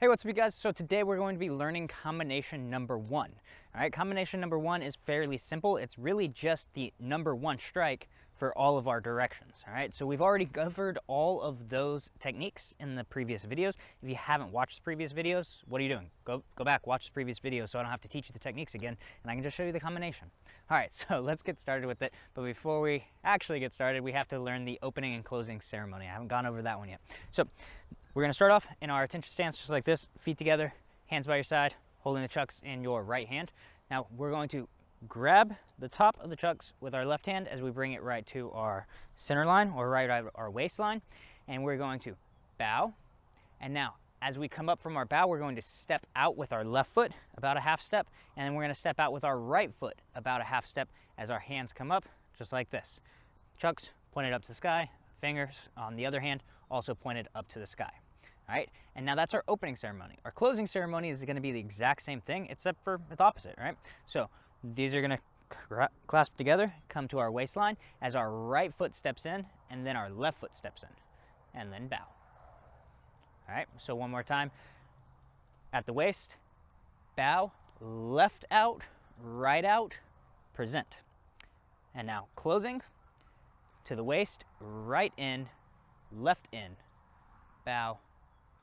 Hey, what's up you guys? So today we're going to be learning combination number 1. All right, combination number 1 is fairly simple. It's really just the number 1 strike for all of our directions. All right, so we've already covered all of those techniques in the previous videos. If you haven't watched the previous videos, what are you doing? Go back, watch the previous videos so I don't have to teach you the techniques again, and I can just show you the combination. All right, so let's get started with it. But before we actually get started, we have to learn the opening and closing ceremony. I haven't gone over that one yet. So we're going to start off in our attention stance just like this, feet together, hands by your side, holding the chucks in your right hand. Now we're going to grab the top of the chucks with our left hand as we bring it right to our center line or right at our waistline, and we're going to bow. And now as we come up from our bow, we're going to step out with our left foot about a half step, and then we're going to step out with our right foot about a half step as our hands come up just like this. Chucks pointed up to the sky, fingers on the other hand also pointed up to the sky. All right, and now that's our opening ceremony. Our closing ceremony is going to be the exact same thing, except for it's opposite, right? So these are going to clasp together, come to our waistline as our right foot steps in, and then our left foot steps in, and then bow. All right, so one more time. At the waist, bow, left out, right out, present. And now closing, to the waist, right in, left in, bow,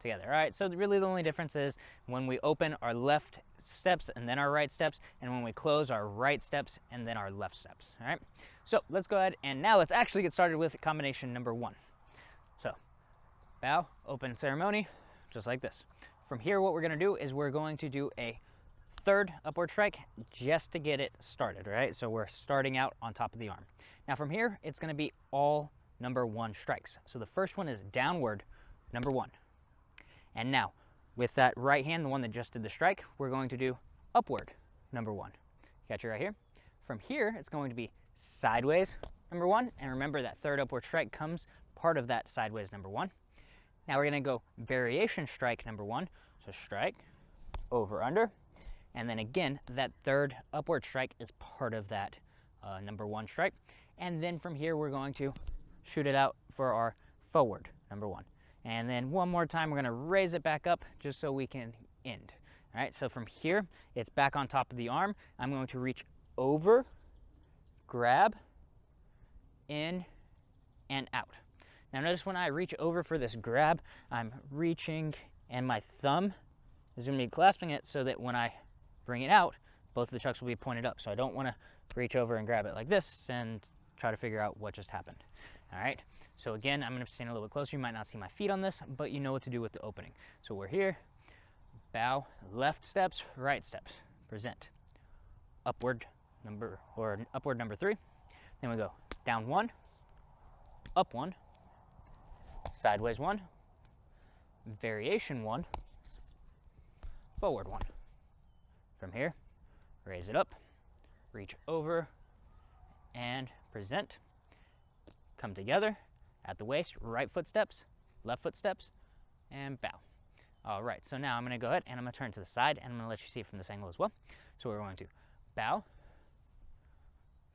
together. All right, so really the only difference is when we open our left steps and then our right steps, and when we close our right steps and then our left steps. All right, so let's go ahead and now let's actually get started with combination number 1. So bow, open ceremony, just like this. From here, what we're going to do is we're going to do a third upward strike just to get it started, right? So we're starting out on top of the arm. Now from here, it's going to be all number 1 strikes. So the first one is downward number 1. And now, with that right hand, the one that just did the strike, we're going to do upward number 1. Catch it right here. From here, it's going to be sideways number 1. And remember that third upward strike comes part of that sideways number 1. Now we're going to go variation strike number 1. So strike, over, under. And then again, that third upward strike is part of that number 1 strike. And then from here, we're going to shoot it out for our forward number 1. And then one more time, we're going to raise it back up just so we can end. All right, so from here, it's back on top of the arm. I'm going to reach over, grab, in, and out. Now notice when I reach over for this grab, I'm reaching and my thumb is going to be clasping it so that when I bring it out, both of the chucks will be pointed up. So I don't want to reach over and grab it like this and try to figure out what just happened. All right, so again, I'm going to stand a little bit closer. You might not see my feet on this, but you know what to do with the opening. So we're here, bow, left steps, right steps, present. Upward number 3. Then we go down 1, up 1, sideways 1, variation 1, forward 1. From here, raise it up, reach over, and present. Come together at the waist, right foot steps, left foot steps, and bow. All right, so now I'm going to go ahead and I'm going to turn to the side and I'm going to let you see it from this angle as well. So we're going to bow,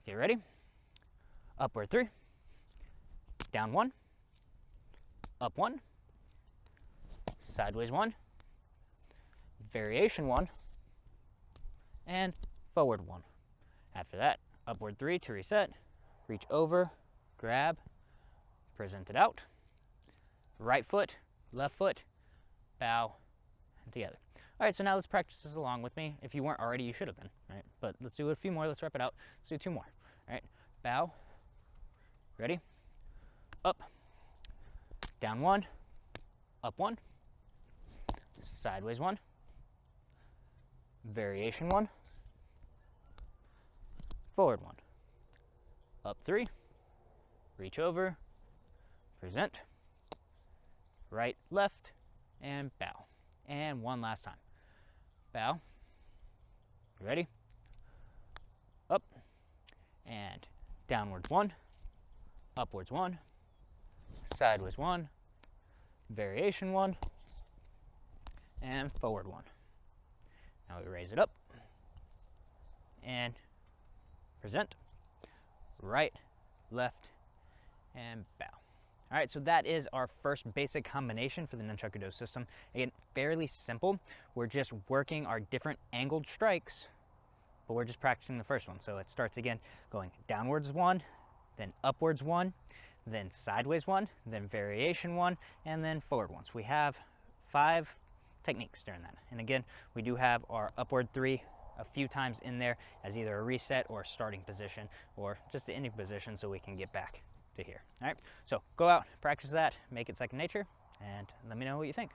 get ready, upward 3, down 1, up 1, sideways 1, variation 1, and forward 1. After that, upward 3 to reset, reach over, grab, present it out, right foot, left foot, bow, and together. All right, so now let's practice this along with me. If you weren't already, you should have been, right? But let's do a few more, let's wrap it out. Let's do 2 more, all right? Bow, ready, up, down 1, up 1, sideways 1, variation 1, forward 1, up 3, reach over, present, right, left, and bow. And one last time. Bow, ready, up, and downwards 1, upwards 1, sideways 1, variation 1, and forward 1. Now we raise it up, and present, right, left, and bow. All right, so that is our first basic combination for the Nunchaku-Do system. Again, fairly simple. We're just working our different angled strikes, but we're just practicing the first one. So it starts again going downwards 1, then upwards 1, then sideways 1, then variation 1, and then forward 1. So we have 5 techniques during that. And again, we do have our upward 3 a few times in there as either a reset or a starting position or just the ending position so we can get back to here. All right, so go out, practice that, make it second nature, and let me know what you think.